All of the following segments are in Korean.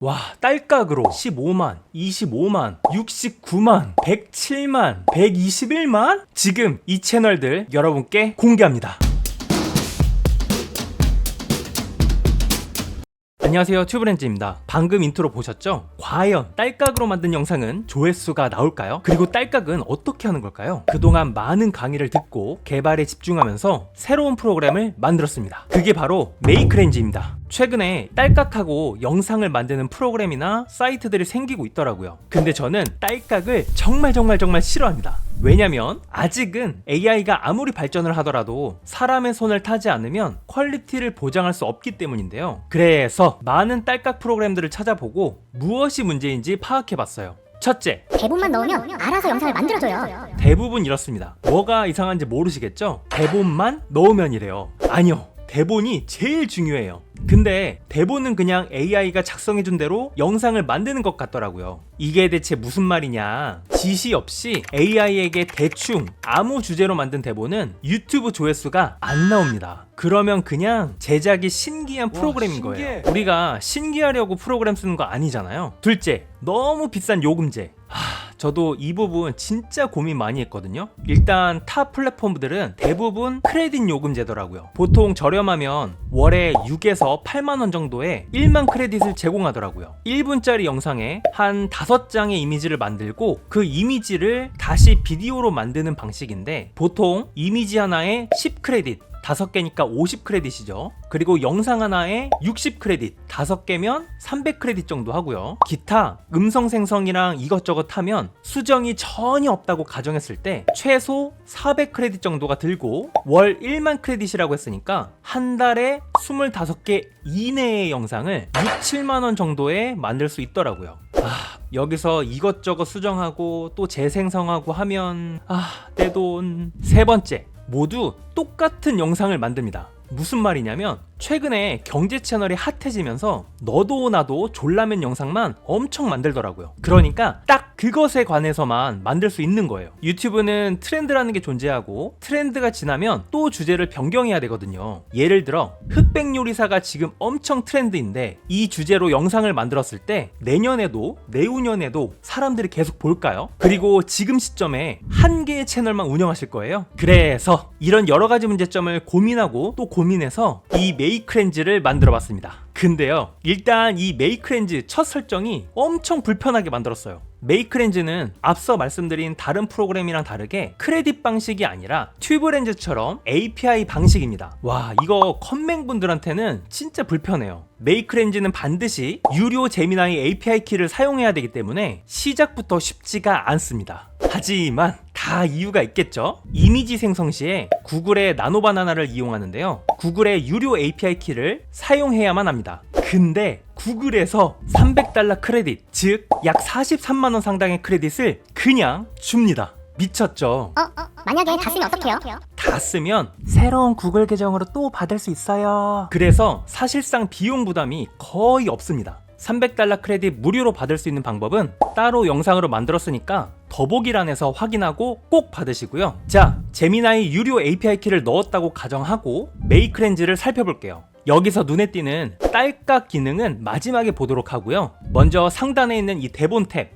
와, 딸깍으로 15만, 25만, 69만, 107만, 121만? 지금 이 채널들 여러분께 공개합니다. 안녕하세요, 튜브렌즈입니다. 방금 인트로 보셨죠? 과연 딸깍으로 만든 영상은 조회수가 나올까요? 그리고 딸깍은 어떻게 하는 걸까요? 그동안 많은 강의를 듣고 개발에 집중하면서 새로운 프로그램을 만들었습니다. 그게 바로 메이크렌즈입니다. 최근에 딸깍하고 영상을 만드는 프로그램이나 사이트들이 생기고 있더라고요. 근데 저는 딸깍을 정말 싫어합니다. 왜냐면 아직은 AI가 아무리 발전을 하더라도 사람의 손을 타지 않으면 퀄리티를 보장할 수 없기 때문인데요. 그래서 많은 딸깍 프로그램들을 찾아보고 무엇이 문제인지 파악해봤어요. 첫째, 대본만 넣으면 알아서 영상을 만들어줘요. 대부분 이렇습니다. 뭐가 이상한지 모르시겠죠? 대본만 넣으면이래요. 아니요, 대본이 제일 중요해요. 근데 대본은 그냥 AI가 작성해준 대로 영상을 만드는 것 같더라고요. 이게 대체 무슨 말이냐? 지시 없이 AI에게 대충 아무 주제로 만든 대본은 유튜브 조회수가 안 나옵니다. 그러면 그냥 제작이 신기한 프로그램인 거예요. 우리가 신기하려고 프로그램 쓰는 거 아니잖아요. 둘째, 너무 비싼 요금제. 저도 이 부분 진짜 고민 많이 했거든요. 일단 타 플랫폼들은 대부분 크레딧 요금제더라고요. 보통 저렴하면 월에 6에서 8만원 정도에 1만 크레딧을 제공하더라고요. 1분짜리 영상에 한 5장의 이미지를 만들고 그 이미지를 다시 비디오로 만드는 방식인데 보통 이미지 하나에 10크레딧 5개니까 50크레딧이죠. 그리고 영상 하나에 60크레딧 5개면 300크레딧 정도 하고요. 기타 음성 생성이랑 이것저것 하면 수정이 전혀 없다고 가정했을 때 최소 400크레딧 정도가 들고 월 1만 크레딧이라고 했으니까 한 달에 25개 이내의 영상을 6, 7만원 정도에 만들 수 있더라고요. 여기서 이것저것 수정하고 또 재생성하고 하면 내 돈. 세 번째, 모두 똑같은 영상을 만듭니다. 무슨 말이냐면 최근에 경제 채널이 핫해지면서 너도 나도 졸라맨 영상만 엄청 만들더라고요. 그러니까 딱 그것에 관해서만 만들 수 있는 거예요. 유튜브는 트렌드라는 게 존재하고 트렌드가 지나면 또 주제를 변경해야 되거든요. 예를 들어 흑백 요리사가 지금 엄청 트렌드인데 이 주제로 영상을 만들었을 때 내년에도 내후년에도 사람들이 계속 볼까요? 그리고 지금 시점에 한 개의 채널만 운영하실 거예요. 그래서 이런 여러 가지 문제점을 고민하고 또 고민해서 이 메이크렌즈를 만들어봤습니다. 근데요, 일단 이 메이크렌즈 첫 설정이 엄청 불편하게 만들었어요. 메이크렌즈는 앞서 말씀드린 다른 프로그램이랑 다르게 크레딧 방식이 아니라 튜브렌즈처럼 API 방식입니다. 와, 이거 컴맹분들한테는 진짜 불편해요. 메이크렌즈는 반드시 유료 제미나이 API 키를 사용해야 되기 때문에 시작부터 쉽지가 않습니다. 하지만 다 이유가 있겠죠? 이미지 생성 시에 구글의 나노바나나를 이용하는데요. 구글의 유료 API 키를 사용해야만 합니다. 근데 구글에서 $300 크레딧, 즉 약 43만원 상당의 크레딧을 그냥 줍니다. 미쳤죠? 만약에 다 쓰면 어떡해요? 다 쓰면 새로운 구글 계정으로 또 받을 수 있어요. 그래서 사실상 비용 부담이 거의 없습니다. $300 크레딧 무료로 받을 수 있는 방법은 따로 영상으로 만들었으니까 더보기란에서 확인하고 꼭 받으시고요. 자, 제미나이 유료 API 키를 넣었다고 가정하고 메이크렌즈를 살펴볼게요. 여기서 눈에 띄는 딸깍 기능은 마지막에 보도록 하고요. 먼저 상단에 있는 이 대본 탭,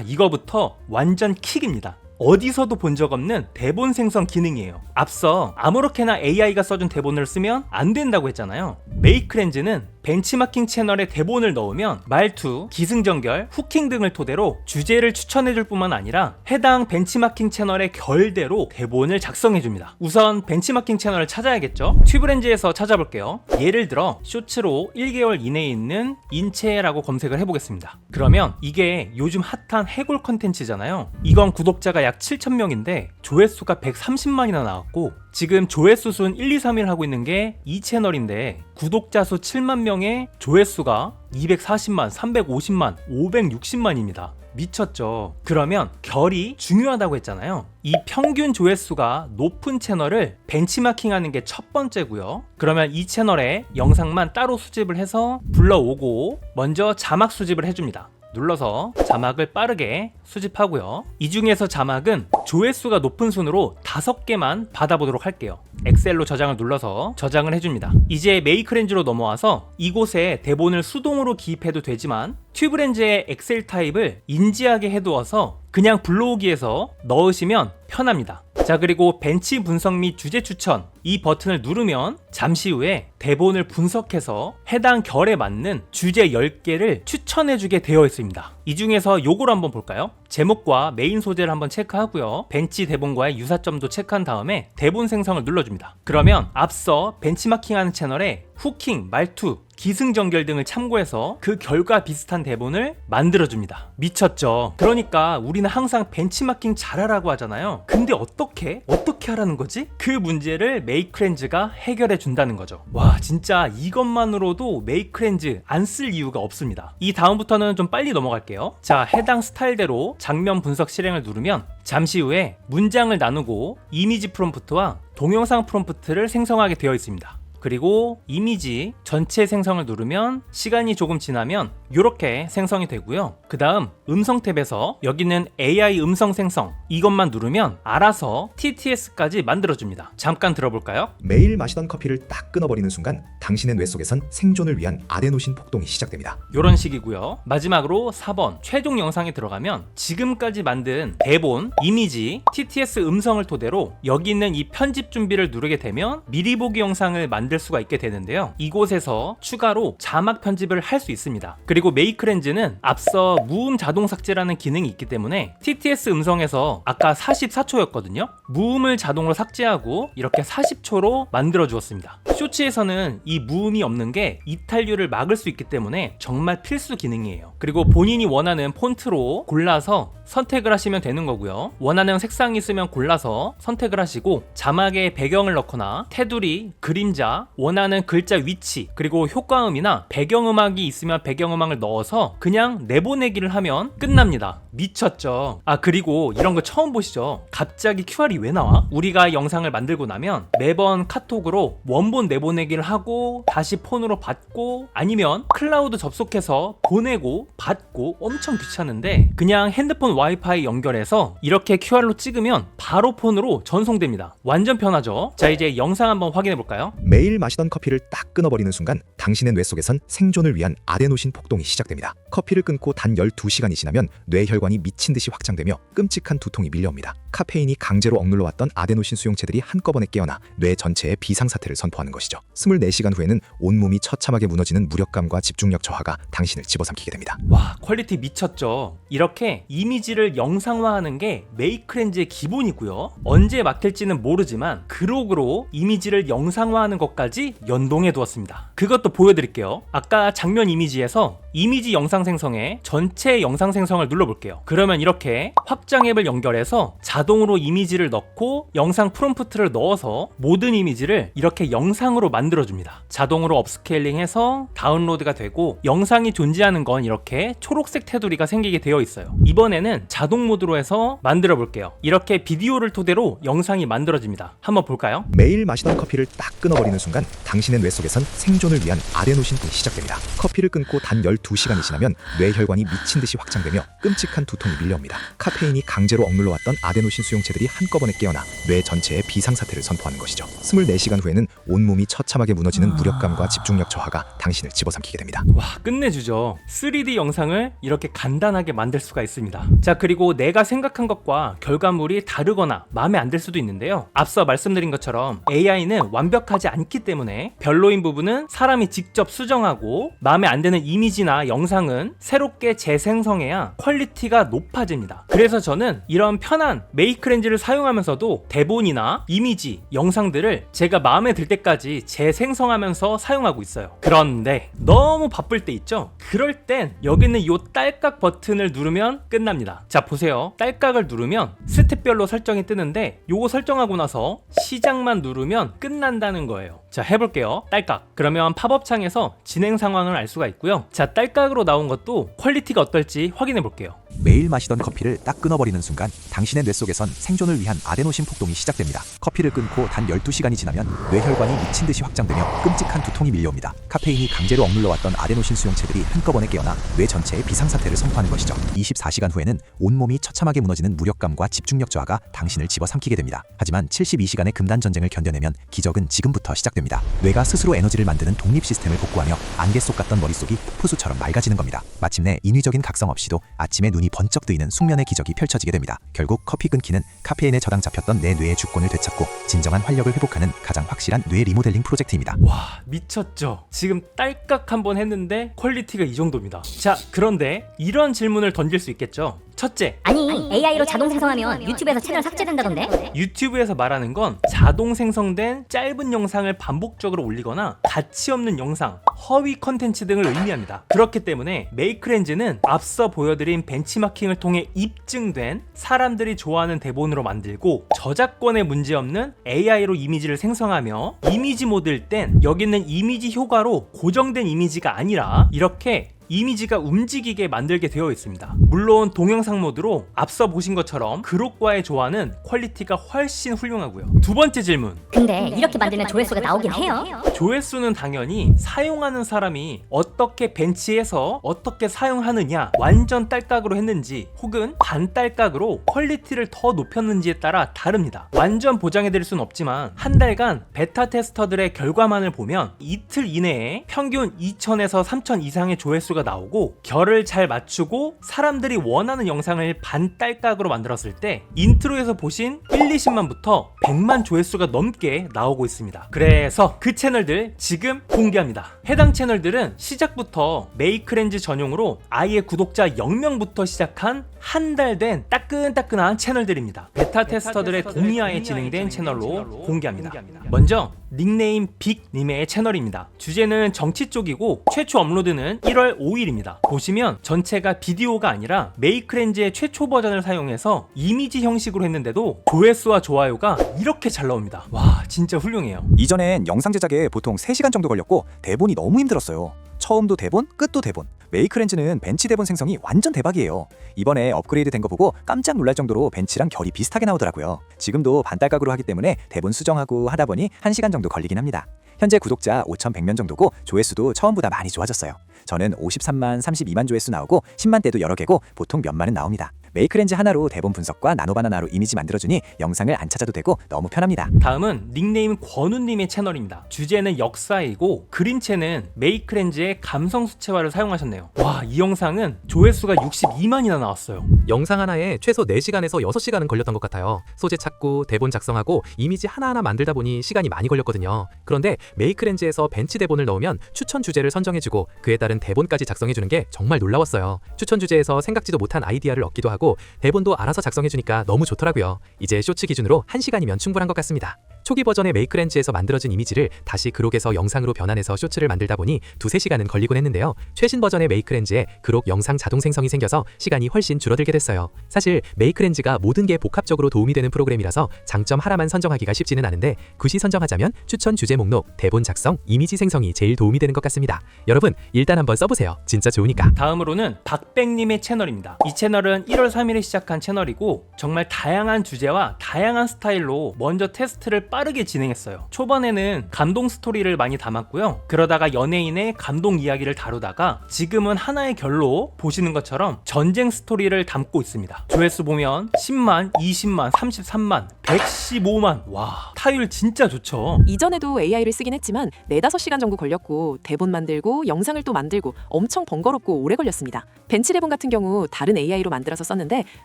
이거부터 완전 킥입니다. 어디서도 본 적 없는 대본 생성 기능이에요. 앞서 아무렇게나 AI가 써준 대본을 쓰면 안 된다고 했잖아요. 메이크렌즈는 벤치마킹 채널에 대본을 넣으면 말투, 기승전결, 후킹 등을 토대로 주제를 추천해줄 뿐만 아니라 해당 벤치마킹 채널의 결대로 대본을 작성해줍니다. 우선 벤치마킹 채널을 찾아야겠죠? 튜브렌즈에서 찾아볼게요. 예를 들어 쇼츠로 1개월 이내에 있는 인체라고 검색을 해보겠습니다. 그러면 이게 요즘 핫한 해골 컨텐츠잖아요. 이건 구독자가 약 7,000명인데 조회수가 130만이나 나왔고 지금 조회수 순 1, 2, 3일 하고 있는 게 이 채널인데 구독자 수 7만 명에 조회수가 240만, 350만, 560만입니다. 미쳤죠? 그러면 결이 중요하다고 했잖아요. 이 평균 조회수가 높은 채널을 벤치마킹하는 게 첫 번째고요. 그러면 이 채널에 영상만 따로 수집을 해서 불러오고 먼저 자막 수집을 해줍니다. 눌러서 자막을 빠르게 수집하고요. 이 중에서 자막은 조회수가 높은 순으로 5개만 받아보도록 할게요. 엑셀로 저장을 눌러서 저장을 해줍니다. 이제 메이크렌즈로 넘어와서 이곳에 대본을 수동으로 기입해도 되지만 튜브렌즈의 엑셀 타입을 인지하게 해두어서 그냥 불러오기에서 넣으시면 편합니다. 자, 그리고 벤치 분석 및 주제 추천 이 버튼을 누르면 잠시 후에 대본을 분석해서 해당 결에 맞는 주제 10개를 추천해주게 되어 있습니다. 이 중에서 요걸 한번 볼까요? 제목과 메인 소재를 한번 체크하고요. 벤치 대본과의 유사점도 체크한 다음에 대본 생성을 눌러줍니다. 그러면 앞서 벤치마킹하는 채널에 후킹, 말투, 기승전결 등을 참고해서 그 결과 비슷한 대본을 만들어줍니다. 미쳤죠? 그러니까 우리는 항상 벤치마킹 잘하라고 하잖아요. 근데 어떻게 하라는 거지? 그 문제를 메이크렌즈가 해결해 준다는 거죠. 와, 진짜 이것만으로도 메이크렌즈 안 쓸 이유가 없습니다. 이 다음부터는 좀 빨리 넘어갈게요. 자, 해당 스타일대로 장면 분석 실행을 누르면 잠시 후에 문장을 나누고 이미지 프롬프트와 동영상 프롬프트를 생성하게 되어 있습니다. 그리고 이미지 전체 생성을 누르면 시간이 조금 지나면 이렇게 생성이 되고요. 그 다음 음성 탭에서 여기는 AI 음성 생성 이것만 누르면 알아서 TTS까지 만들어줍니다. 잠깐 들어볼까요? 매일 마시던 커피를 딱 끊어버리는 순간 당신의 뇌 속에선 생존을 위한 아데노신 폭동이 시작됩니다. 이런 식이고요. 마지막으로 4번 최종 영상에 들어가면 지금까지 만든 대본, 이미지, TTS 음성을 토대로 여기 있는 이 편집 준비를 누르게 되면 미리 보기 영상을 만들 수가 있게 되는데요. 이곳에서 추가로 자막 편집을 할 수 있습니다. 그리고 메이크렌즈는 앞서 무음 자동 삭제라는 기능이 있기 때문에 TTS 음성에서 아까 44초였거든요. 무음을 자동으로 삭제하고 이렇게 40초로 만들어 주었습니다. 쇼츠에서는 이 무음이 없는 게 이탈률을 막을 수 있기 때문에 정말 필수 기능이에요. 그리고 본인이 원하는 폰트로 골라서 선택을 하시면 되는 거고요. 원하는 색상이 있으면 골라서 선택을 하시고 자막에 배경을 넣거나 테두리, 그림자, 원하는 글자 위치, 그리고 효과음이나 배경음악이 있으면 배경음악을 넣어서 그냥 내보내기를 하면 끝납니다. 미쳤죠? 아, 그리고 이런 거 처음 보시죠? 갑자기 QR이 왜 나와? 우리가 영상을 만들고 나면 매번 카톡으로 원본 내보내기를 하고 다시 폰으로 받고 아니면 클라우드 접속해서 보내고 받고 엄청 귀찮은데 그냥 핸드폰 와이파이 연결해서 이렇게 QR로 찍으면 바로 폰으로 전송됩니다. 완전 편하죠? 자, 이제 영상 한번 확인해 볼까요? 매일 마시던 커피를 딱 끊어버리는 순간 당신의 뇌 속에선 생존을 위한 아데노신 폭동이 시작됩니다. 커피를 끊고 단 12시간이 지나면 뇌혈관이 미친 듯이 확장되며 끔찍한 두통이 밀려옵니다. 카페인이 강제로 억눌러왔던 아데노신 수용체들이 한꺼번에 깨어나 뇌 전체에 비상사태를 선포하는 것이죠. 24시간 후에는 온몸이 처참하게 무너지는 무력감과 집중력 저하가 당신을 집어삼키게 됩니다. 와, 퀄리티 미쳤죠? 이렇게 이미지를 영상화하는 게 메이크렌즈의 기본이고요. 언제 막힐지는 모르지만 그록으로 이미지를 영상화하는 것까지 연동해 두었습니다. 그것도 보여드릴게요. 아까 장면 이미지에서 이미지 영상 생성에 전체 영상 생성을 눌러볼게요. 그러면 이렇게 확장 앱을 연결해서 자동으로 이미지를 넣고 영상 프롬프트를 넣어서 모든 이미지를 이렇게 영상으로 만들어줍니다. 자동으로 업스케일링해서 다운로드가 되고 영상이 존재하는 건 이렇게 초록색 테두리가 생기게 되어 있어요. 이번에는 자동 모드로 해서 만들어 볼게요. 이렇게 비디오를 토대로 영상이 만들어집니다. 한번 볼까요? 매일 마시던 커피를 딱 끊어버리는 순간 당신의 뇌 속에선 생존을 위한 아데노신이 시작됩니다. 커피를 끊고 단 12시간이 지나면 뇌혈관이 미친 듯이 확장되며 끔찍한 두통이 밀려옵니다. 카페인이 강제로 억눌러왔던 아데노신 수용체들이 한꺼번에 깨어나 뇌 전체에 비상사태를 선포하는 것이죠. 24시간 후에는 온몸이 처참하게 무너지는 무력감과 집중력 저하가 당신을 집어삼키게 됩니다. 와, 끝내주죠. 3D 영상을 이렇게 간단하게 만들 수가 있습니다. 자, 그리고 내가 생각한 것과 결과물이 다르거나 마음에 안 들 수도 있는데요. 앞서 말씀드린 것처럼 AI는 완벽하지 않기 때문에 별로인 부분은 사람이 직접 수정하고 마음에 안 드는 이미지나 영상은 새롭게 재생성해야 퀄리티가 높아집니다. 그래서 저는 이런 편한 메이크렌즈를 사용하면서도 대본이나 이미지, 영상들을 제가 마음에 들 때까지 재생성하면서 사용하고 있어요. 그런데 너무 바쁠 때 있죠? 그럴 땐 여기 있는 이 딸깍 버튼을 누르면 끝납니다. 자, 보세요. 딸깍을 누르면 스텝별로 설정이 뜨는데 요거 설정하고 나서 시작만 누르면 끝난다는 거예요. 자, 해볼게요. 딸깍. 그러면 팝업 창에서 진행 상황을 알 수가 있고요. 자, 딸깍으로 나온 것도 퀄리티가 어떨지 확인해 볼게요. 매일 마시던 커피를 딱 끊어버리는 순간 당신의 뇌 속에선 생존을 위한 아데노신 폭동이 시작됩니다. 커피를 끊고 단 12시간이 지나면 뇌혈관이 미친 듯이 확장되며 끔찍한 두통이 밀려옵니다. 카페인이 강제로 억눌러왔던 아데노신 수용체들이 한꺼번에 깨어나 뇌 전체에 비상사태를 선포하는 것이죠. 24시간 후에는 온몸이 처참하게 무너지는 무력감과 집중력 저하가 당신을 집어삼키게 됩니다. 하지만 72시간의 금단 전쟁을 견뎌내면 기적은 지금부터 시작됩니다. 뇌가 스스로 에너지를 만드는 독립 시스템을 복구하며 안개 속 같던 머릿속이 푸수처럼 맑아지는 겁니다. 마침내 인위적인 각성 없이도 아침에 눈이 번쩍 뜨이는 숙면의 기적이 펼쳐지게 됩니다. 결국 커피 끊기는 카페인에 저당 잡혔던 내 뇌의 주권을 되찾고 진정한 활력을 회복하는 가장 확실한 뇌 리모델링 프로젝트입니다. 와, 미쳤죠? 지금 딸깍 한번 했는데 퀄리티가 이 정도입니다. 자, 그런데 이런 질문을 던질 수 있겠죠? 첫째, 아니 AI로 자동 생성하면 유튜브에서 채널 삭제된다던데? 유튜브에서 말하는 건 자동 생성된 짧은 영상을 반복적으로 올리거나 가치 없는 영상, 허위 컨텐츠 등을 의미합니다. 그렇기 때문에 메이크렌즈는 앞서 보여드린 벤치마킹을 통해 입증된 사람들이 좋아하는 대본으로 만들고 저작권에 문제없는 AI로 이미지를 생성하며 이미지 모드일 땐 여기 있는 이미지 효과로 고정된 이미지가 아니라 이렇게 이미지가 움직이게 만들게 되어 있습니다. 물론 동영상 모드로 앞서 보신 것처럼 그룹과의 조화는 퀄리티가 훨씬 훌륭하고요. 두 번째 질문. 근데 이렇게 만들면 조회수가 나오긴 해요? 조회수는 당연히 사용하는 사람이 어떻게 벤치해서 어떻게 사용하느냐, 완전 딸깍으로 했는지 혹은 반딸깍으로 퀄리티를 더 높였는지에 따라 다릅니다. 완전 보장해드릴 수는 없지만 한 달간 베타 테스터들의 결과만을 보면 이틀 이내에 평균 2,000에서 3,000 이상의 조회수가 나오고 결을 잘 맞추고 사람들이 원하는 영상을 반딸깍으로 만들었을 때 인트로에서 보신 1, 20만부터 100만 조회수가 넘게 나오고 있습니다. 그래서 그 채널들 지금 공개합니다. 해당 채널들은 시작부터 메이크렌즈 전용으로 아예 구독자 0명부터 시작한 한 달 된 따끈따끈한 채널들입니다. 베타 테스터들의 동의하에 진행된 채널로 공개합니다. 먼저 닉네임 빅님의 채널입니다. 주제는 정치 쪽이고 최초 업로드는 1월 5일입니다. 보시면 전체가 비디오가 아니라 메이크렌즈의 최초 버전을 사용해서 이미지 형식으로 했는데도 조회수와 좋아요가 이렇게 잘 나옵니다. 와, 진짜 훌륭해요. 이전엔 영상 제작에 보통 3시간 정도 걸렸고 대본이 너무 힘들었어요. 처음도 대본, 끝도 대본. 메이크렌즈는 벤치 대본 생성이 완전 대박이에요. 이번에 업그레이드 된 거 보고 깜짝 놀랄 정도로 벤치랑 결이 비슷하게 나오더라고요. 지금도 반딸깍으로 하기 때문에 대본 수정하고 하다 보니 1시간 정도 걸리긴 합니다. 현재 구독자 5,100명 정도고 조회수도 처음보다 많이 좋아졌어요. 저는 53만, 32만 조회수 나오고 10만대도 여러 개고 보통 몇만은 나옵니다. 메이크렌즈 하나로 대본 분석과 나노바나나로 이미지 만들어주니 영상을 안 찾아도 되고 너무 편합니다. 다음은 닉네임 권우님의 채널입니다. 주제는 역사이고 그림체는 메이크렌즈의 감성 수채화를 사용하셨네요. 와, 이 영상은 조회수가 62만이나 나왔어요. 영상 하나에 최소 4시간에서 6시간은 걸렸던 것 같아요. 소재 찾고 대본 작성하고 이미지 하나하나 만들다 보니 시간이 많이 걸렸거든요. 그런데 메이크렌즈에서 벤치 대본을 넣으면 추천 주제를 선정해주고 그에 따른 대본까지 작성해주는 게 정말 놀라웠어요. 추천 주제에서 생각지도 못한 아이디어를 얻기도 하고 대본도 알아서 작성해주니까 너무 좋더라고요. 이제 쇼츠 기준으로 1시간이면 충분한 것 같습니다. 초기 버전의 메이크렌즈에서 만들어진 이미지를 다시 그록에서 영상으로 변환해서 쇼츠를 만들다 보니 2-3시간은 걸리곤 했는데요. 최신 버전의 메이크렌즈에 그록 영상 자동 생성이 생겨서 시간이 훨씬 줄어들게 됐어요. 사실 메이크렌즈가 모든 게 복합적으로 도움이 되는 프로그램이라서 장점 하나만 선정하기가 쉽지는 않은데 굳이 선정하자면 추천 주제 목록, 대본 작성, 이미지 생성이 제일 도움이 되는 것 같습니다. 여러분 일단 한번 써보세요. 진짜 좋으니까. 다음으로는 박백님의 채널입니다. 이 채널은 1월 3일에 시작한 채널이고 정말 다양한 주제와 다양한 스타일로 먼저 테스트를 빠르게 진행했어요. 초반에는 감동 스토리를 많이 담았고요. 그러다가 연예인의 감동 이야기를 다루다가 지금은 하나의 결로 보시는 것처럼 전쟁 스토리를 담고 있습니다. 조회수 보면 10만, 20만, 33만, 115만. 와, 타율 진짜 좋죠. 이전에도 AI를 쓰긴 했지만 4-5시간 정도 걸렸고 대본 만들고 영상을 또 만들고 엄청 번거롭고 오래 걸렸습니다. 벤치 대본 같은 경우 다른 AI로 만들어서 썼는데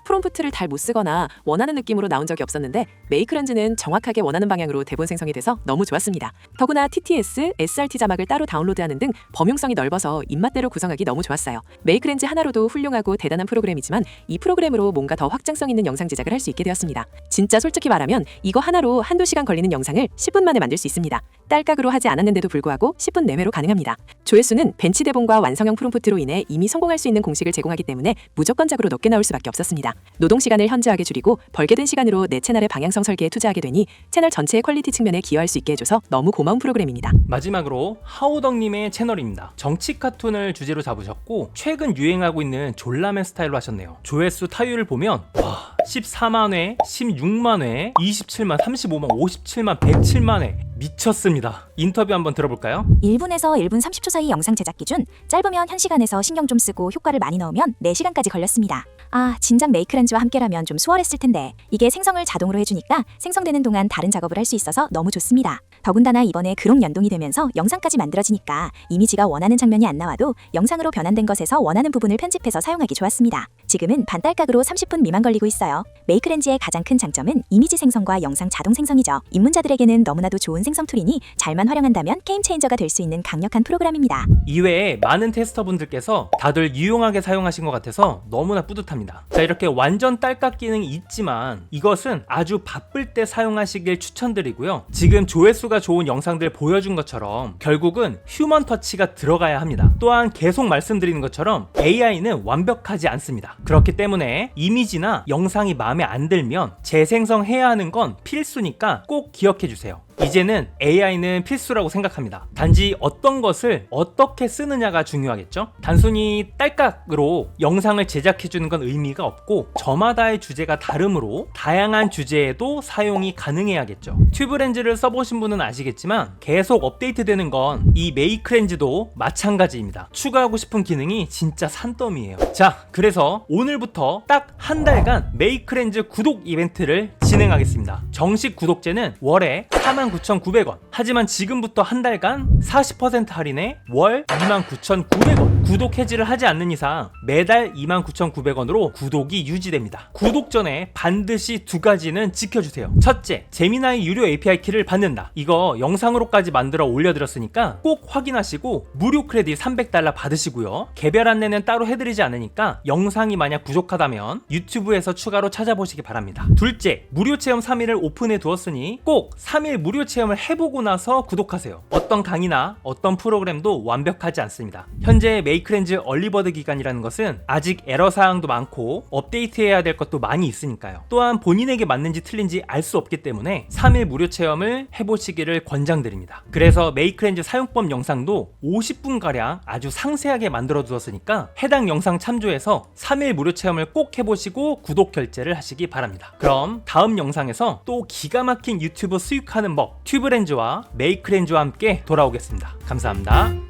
프롬프트를 잘 못 쓰거나 원하는 느낌으로 나온 적이 없었는데 메이크렌즈는 정확하게 원하는 방향으로 대본 생성이 돼서 너무 좋았습니다. 더구나 TTS, SRT 자막을 따로 다운로드하는 등 범용성이 넓어서 입맛대로 구성하기 너무 좋았어요. 메이크렌즈 하나로도 훌륭하고 대단한 프로그램이지만 이 프로그램으로 뭔가 더 확장성 있는 영상 제작을 할 수 있게 되었습니다. 진짜 솔직히 말하면 이거 하나로 1-2시간 걸리는 영상을 10분 만에 만들 수 있습니다. 딸깍으로 하지 않았는데도 불구하고 10분 내외로 가능합니다. 조회수는 벤치 대본과 완성형 프롬프트로 인해 이미 성공할 수 있는 공식을 제공하기 때문에 무조건적으로 높게 나올 수밖에 없었습니다. 노동 시간을 현저하게 줄이고 벌게 된 시간으로 내 채널의 방향성 설계에 투자하게 되니 채널 전체 전체의 퀄리티 측면에 기여할 수 있게 해줘서 너무 고마운 프로그램입니다. 마지막으로 하오덕님의 채널입니다. 정치 카툰을 주제로 잡으셨고 최근 유행하고 있는 졸라맨 스타일로 하셨네요. 조회수 타율을 보면 와 14만회, 16만회, 27만, 35만, 57만, 107만회 미쳤습니다. 인터뷰 한번 들어볼까요? 1분에서 1분 30초 사이 영상 제작 기준, 짧으면 1시간에서 신경 좀 쓰고 효과를 많이 넣으면 4시간까지 걸렸습니다. 아, 진작 메이크렌즈와 함께라면 좀 수월했을 텐데. 이게 생성을 자동으로 해주니까 생성되는 동안 다른 작업을 할 수 있어서 너무 좋습니다. 더군다나 이번에 그룹 연동이 되면서 영상까지 만들어지니까 이미지가 원하는 장면이 안 나와도 영상으로 변환된 것에서 원하는 부분을 편집해서 사용하기 좋았습니다. 지금은 반달각으로 30분 미만 걸리고 있어요. 메이크렌즈의 가장 큰 장점은 이미지 생성과 영상 자동 생성이죠. 입문자들에게는 너무나도 좋은 생성 툴이니 잘만 활용한다면 게임 체인저가 될 수 있는 강력한 프로그램입니다. 이외에 많은 테스터분들께서 다들 유용하게 사용하신 것 같아서 너무나 뿌듯합니다. 자, 이렇게 완전 딸깍 기능이 있지만 이것은 아주 바쁠 때 사용하시길 추천드리고요. 지금 조회수가 좋은 영상들 보여준 것처럼 결국은 휴먼 터치가 들어가야 합니다. 또한 계속 말씀드리는 것처럼 AI는 완벽하지 않습니다. 그렇기 때문에 이미지나 영상이 마음에 안 들면 재생성해야 하는 건 필수니까 꼭 기억해 주세요. 이제는 AI는 필수라고 생각합니다. 단지 어떤 것을 어떻게 쓰느냐가 중요하겠죠? 단순히 딸깍으로 영상을 제작해주는 건 의미가 없고 저마다의 주제가 다르므로 다양한 주제에도 사용이 가능해야겠죠. 튜브렌즈를 써보신 분은 아시겠지만 계속 업데이트되는 건 이 메이크렌즈도 마찬가지입니다. 추가하고 싶은 기능이 진짜 산더미예요. 자, 그래서 오늘부터 딱 한 달간 메이크렌즈 구독 이벤트를 진행하겠습니다. 정식 구독제는 월에 49,900원. 하지만 지금부터 한 달간 40% 할인에 월 29,900원. 구독 해지를 하지 않는 이상 매달 29,900원으로 구독이 유지됩니다. 구독 전에 반드시 두 가지는 지켜주세요. 첫째, 제미나이 유료 API 키를 받는다. 이거 영상으로까지 만들어 올려드렸으니까 꼭 확인하시고 무료 크레딧 300달러 받으시고요. 개별 안내는 따로 해드리지 않으니까 영상이 만약 부족하다면 유튜브에서 추가로 찾아보시기 바랍니다. 둘째, 무료 체험 3일을 오픈해 두었으니 꼭 3일 무료 체험을 해보고 나서 구독하세요. 어떤 강의나 어떤 프로그램도 완벽하지 않습니다. 현재 메이크렌즈 얼리버드 기간이라는 것은 아직 에러사항도 많고 업데이트해야 될 것도 많이 있으니까요. 또한 본인에게 맞는지 틀린지 알 수 없기 때문에 3일 무료 체험을 해보시기를 권장드립니다. 그래서 메이크렌즈 사용법 영상도 50분가량 아주 상세하게 만들어 두었으니까 해당 영상 참조해서 3일 무료 체험을 꼭 해보시고 구독 결제를 하시기 바랍니다. 그럼 다음 영상에서 또 기가 막힌 유튜브 수익하는 법 튜브렌즈와 메이크렌즈와 함께 돌아오겠습니다. 감사합니다.